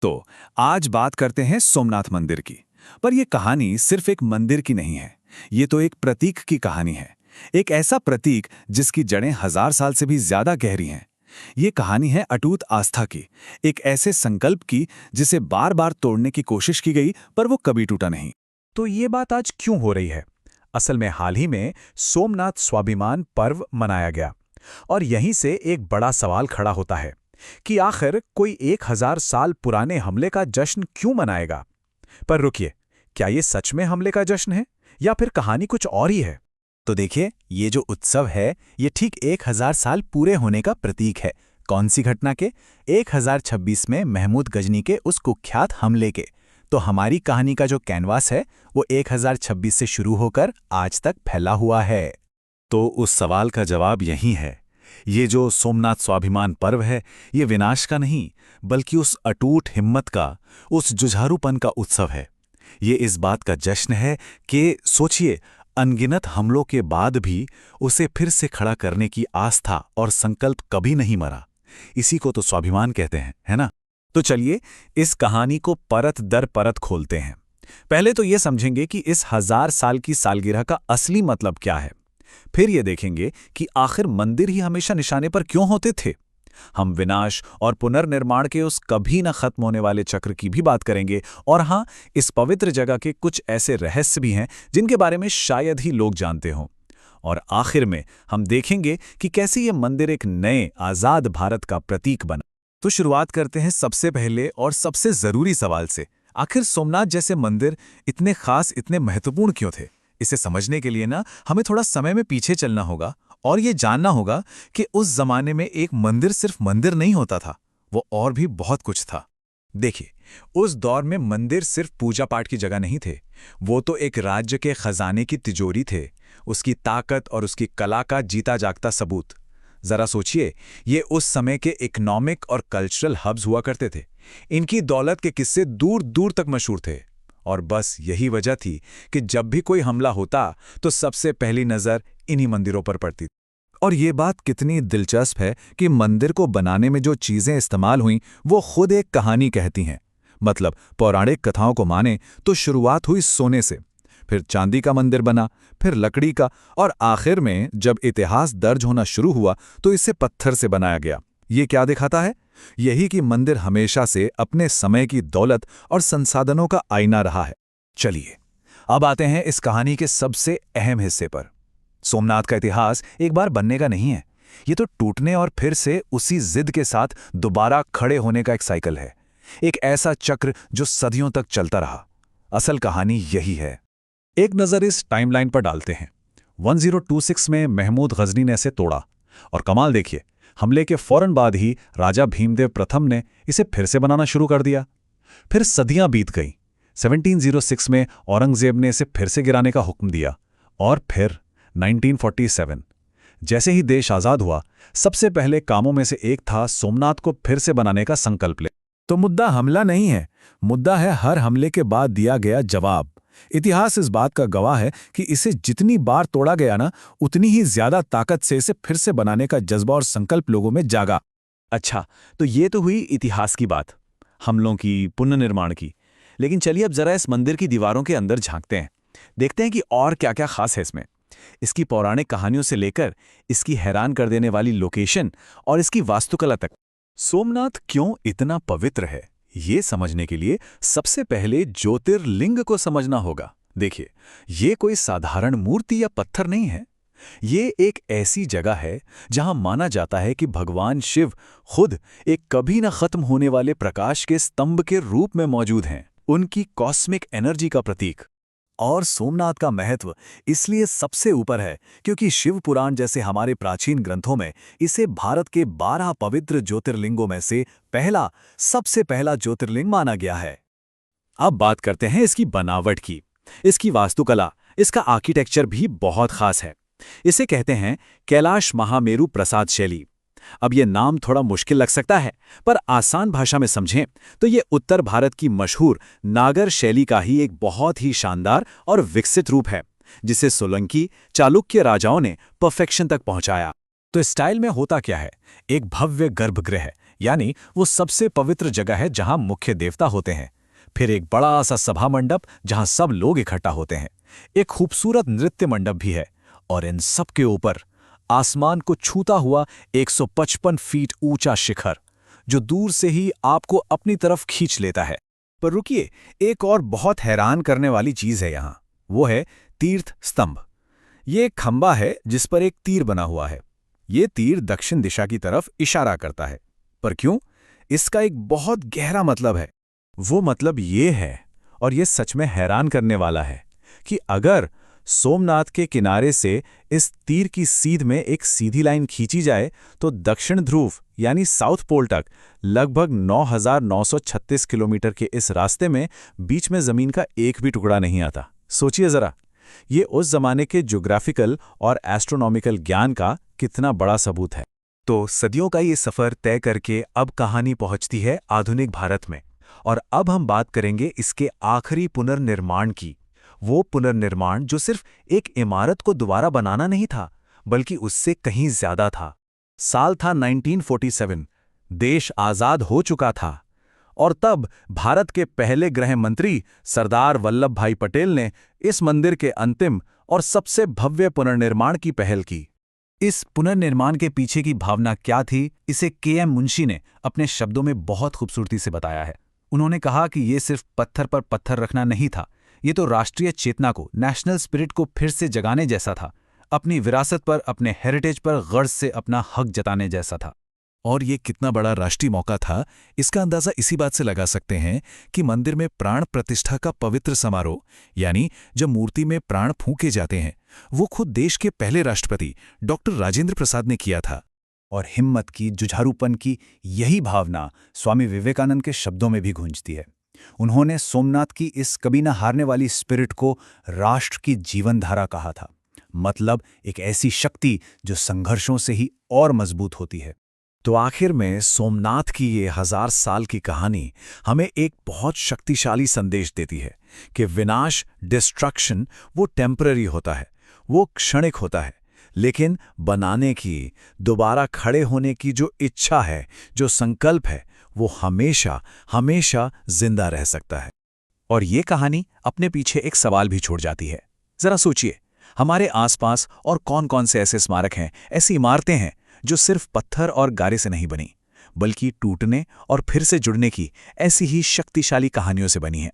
तो आज बात करते हैं सोमनाथ मंदिर की। पर यह कहानी सिर्फ एक मंदिर की नहीं है। ये तो एक प्रतीक की कहानी है। एक ऐसा प्रतीक जिसकी जड़ें 1000 साल से भी ज्यादा गहरी हैं। ये कहानी है अटूट आस्था की, एक ऐसे संकल्प की जिसे बार बार तोड़ने की कोशिश की गई पर वो कभी टूटा नहीं। तो ये बात आज क्यों हो रही है? असल में हाल ही में सोमनाथ स्वाभिमान पर्व मनाया गया और यहीं से एक बड़ा सवाल खड़ा होता है कि आखिर कोई 1000 साल पुराने हमले का जश्न क्यों मनाएगा? पर रुकिए, क्या ये सच में हमले का जश्न है या फिर कहानी कुछ और ही है? तो देखिए, ये जो उत्सव है ये ठीक 1000 साल पूरे होने का प्रतीक है। कौन सी घटना के? 1026 में महमूद गजनी के उस कुख्यात हमले के। तो हमारी कहानी का जो कैनवास है वो 1026 से शुरू होकर आज तक फैला हुआ है। तो उस सवाल का जवाब यही है। ये जो सोमनाथ स्वाभिमान पर्व है ये विनाश का नहीं बल्कि उस अटूट हिम्मत का, उस जुझारूपन का उत्सव है। ये इस बात का जश्न है कि सोचिए, अनगिनत हमलों के बाद भी उसे फिर से खड़ा करने की आस्था और संकल्प कभी नहीं मरा। इसी को तो स्वाभिमान कहते हैं, है ना? तो चलिए इस कहानी को परत दर परत खोलते हैं। पहले तो ये समझेंगे कि इस 1000 साल की सालगिरह का असली मतलब क्या है। फिर ये देखेंगे कि आखिर मंदिर ही हमेशा निशाने पर क्यों होते थे। हम विनाश और पुनर्निर्माण के उस कभी न खत्म होने वाले चक्र की भी बात करेंगे। और हाँ, इस पवित्र जगह के कुछ ऐसे रहस्य भी हैं जिनके बारे में शायद ही लोग जानते हों। और आखिर में हम देखेंगे कि कैसे ये मंदिर एक नए आज़ाद भारत का प्रतीक बना। तो शुरुआत करते हैं सबसे पहले और सबसे जरूरी सवाल से। आखिर सोमनाथ जैसे मंदिर इतने खास, इतने महत्वपूर्ण क्यों थे? इसे समझने के लिए ना हमें थोड़ा समय में पीछे चलना होगा और ये जानना होगा कि उस जमाने में एक मंदिर सिर्फ मंदिर नहीं होता था, वो और भी बहुत कुछ था। देखिए, उस दौर में मंदिर सिर्फ पूजा पाठ की जगह नहीं थे, वो तो एक राज्य के खजाने की तिजोरी थे, उसकी ताकत और उसकी कला का जीता जागता सबूत। जरा सोचिए, ये उस समय के इकोनॉमिक और कल्चरल हब्स हुआ करते थे। इनकी दौलत के किस्से दूर दूर तक मशहूर थे और बस यही वजह थी कि जब भी कोई हमला होता तो सबसे पहली नज़र इन्हीं मंदिरों पर पड़ती। और ये बात कितनी दिलचस्प है कि मंदिर को बनाने में जो चीज़ें इस्तेमाल हुईं वो खुद एक कहानी कहती हैं। मतलब पौराणिक कथाओं को माने तो शुरुआत हुई सोने से, फिर चांदी का मंदिर बना, फिर लकड़ी का, और आखिर में जब इतिहास दर्ज होना शुरू हुआ तो इसे पत्थर से बनाया गया। ये क्या दिखाता है? यही कि मंदिर हमेशा से अपने समय की दौलत और संसाधनों का आईना रहा है। चलिए अब आते हैं इस कहानी के सबसे अहम हिस्से पर। सोमनाथ का इतिहास एक बार बनने का नहीं है, ये तो टूटने और फिर से उसी जिद के साथ दोबारा खड़े होने का एक साइकिल है, एक ऐसा चक्र जो सदियों तक चलता रहा। असल कहानी यही है। एक नज़र इस टाइमलाइन पर डालते हैं। 1026 में महमूद गजनी ने इसे तोड़ा और कमाल देखिए, हमले के फौरन बाद ही राजा भीमदेव प्रथम ने इसे फिर से बनाना शुरू कर दिया। फिर सदियां बीत गईं। 1706 में औरंगजेब ने इसे फिर से गिराने का हुक्म दिया और फिर 1947 जैसे ही देश आज़ाद हुआ, सबसे पहले कामों में से एक था सोमनाथ को फिर से बनाने का संकल्प ले। तो मुद्दा हमला नहीं है, मुद्दा है हर हमले के बाद दिया गया जवाब। इतिहास इस बात का गवाह है कि इसे जितनी बार तोड़ा गया ना, उतनी ही ज्यादा ताकत से इसे फिर से बनाने का जज्बा और संकल्प लोगों में जागा। अच्छा, तो ये तो हुई इतिहास की बात, हमलों की, पुनर्निर्माण की। लेकिन चलिए अब जरा इस मंदिर की दीवारों के अंदर झांकते हैं, देखते हैं कि और क्या क्या खास है इसमें। इसकी पौराणिक कहानियों से लेकर इसकी हैरान कर देने वाली लोकेशन और इसकी वास्तुकला तक। सोमनाथ क्यों इतना पवित्र है, ये समझने के लिए सबसे पहले ज्योतिर्लिंग को समझना होगा। देखिए, ये कोई साधारण मूर्ति या पत्थर नहीं है। ये एक ऐसी जगह है जहां माना जाता है कि भगवान शिव खुद एक कभी न खत्म होने वाले प्रकाश के स्तंभ के रूप में मौजूद हैं, उनकी कॉस्मिक एनर्जी का प्रतीक। और सोमनाथ का महत्व इसलिए सबसे ऊपर है क्योंकि शिव पुराण जैसे हमारे प्राचीन ग्रंथों में इसे भारत के 12 पवित्र ज्योतिर्लिंगों में से सबसे पहला ज्योतिर्लिंग माना गया है। अब बात करते हैं इसकी बनावट की, इसकी वास्तुकला, इसका आर्किटेक्चर भी बहुत खास है। इसे कहते हैं कैलाश महामेरु प्रसाद शैली। अब ये नाम थोड़ा मुश्किल लग सकता है, पर आसान भाषा में समझें तो ये उत्तर भारत की मशहूर नागर शैली का ही एक बहुत ही शानदार और विकसित रूप है, जिसे सोलंकी, चालुक्य राजाओं ने परफेक्शन तक पहुंचाया। तो स्टाइल में होता क्या है? एक भव्य गर्भगृह यानी वो सबसे पवित्र जगह है जहां मुख्य देवता होते हैं। फिर एक बड़ा सा सभा मंडप जहां सब लोग इकट्ठा होते हैं। एक खूबसूरत नृत्य मंडप भी है और इन सब के ऊपर आसमान को छूता हुआ 155 फीट ऊंचा शिखर, जो दूर से ही आपको अपनी तरफ खींच लेता है। पर रुकिए, एक और बहुत हैरान करने वाली चीज है यहां, वो है तीर्थ स्तंभ। ये एक खंबा है जिस पर एक तीर बना हुआ है। ये तीर दक्षिण दिशा की तरफ इशारा करता है। पर क्यों? इसका एक बहुत गहरा मतलब है। वो मतलब ये है, और ये सच में हैरान करने वाला है, कि अगर सोमनाथ के किनारे से इस तीर की सीध में एक सीधी लाइन खींची जाए तो दक्षिण ध्रुव यानी साउथ पोल तक लगभग 9,936 किलोमीटर के इस रास्ते में बीच में जमीन का एक भी टुकड़ा नहीं आता। सोचिए जरा, ये उस जमाने के ज्योग्राफिकल और एस्ट्रोनॉमिकल ज्ञान का कितना बड़ा सबूत है। तो सदियों का ये सफर तय करके अब कहानी पहुंचती है आधुनिक भारत में, और अब हम बात करेंगे इसके आखिरी पुनर्निर्माण की। वो पुनर्निर्माण जो सिर्फ एक इमारत को दोबारा बनाना नहीं था, बल्कि उससे कहीं ज्यादा था। साल था 1947, देश आजाद हो चुका था, और तब भारत के पहले गृह मंत्री सरदार वल्लभ भाई पटेल ने इस मंदिर के अंतिम और सबसे भव्य पुनर्निर्माण की पहल की। इस पुनर्निर्माण के पीछे की भावना क्या थी, इसे के.एम. मुंशी ने अपने शब्दों में बहुत खूबसूरती से बताया है। उन्होंने कहा कि ये सिर्फ पत्थर पर पत्थर रखना नहीं था, ये तो राष्ट्रीय चेतना को, नेशनल स्पिरिट को फिर से जगाने जैसा था, अपनी विरासत पर, अपने हेरिटेज पर गर्ज से अपना हक जताने जैसा था। और ये कितना बड़ा राष्ट्रीय मौका था, इसका अंदाजा इसी बात से लगा सकते हैं कि मंदिर में प्राण प्रतिष्ठा का पवित्र समारोह, यानी जब मूर्ति में प्राण फूंके जाते हैं, वो खुद देश के पहले राष्ट्रपति डॉक्टर राजेंद्र प्रसाद ने किया था। और हिम्मत की, जुझारूपन की यही भावना स्वामी विवेकानंद के शब्दों में भी गूंजती है। उन्होंने सोमनाथ की इस कभी न हारने वाली स्पिरिट को राष्ट्र की जीवनधारा कहा था, मतलब एक ऐसी शक्ति जो संघर्षों से ही और मजबूत होती है। तो आखिर में सोमनाथ की ये 1000 साल की कहानी हमें एक बहुत शक्तिशाली संदेश देती है कि विनाश, डिस्ट्रक्शन, वो टेम्पररी होता है, वो क्षणिक होता है, लेकिन बनाने की, दोबारा खड़े होने की जो इच्छा है, जो संकल्प है, वो हमेशा हमेशा जिंदा रह सकता है। और ये कहानी अपने पीछे एक सवाल भी छोड़ जाती है। जरा सोचिए, हमारे आसपास और कौन-कौन से ऐसे स्मारक हैं, ऐसी इमारतें हैं जो सिर्फ पत्थर और गारे से नहीं बनी, बल्कि टूटने और फिर से जुड़ने की ऐसी ही शक्तिशाली कहानियों से बनी हैं।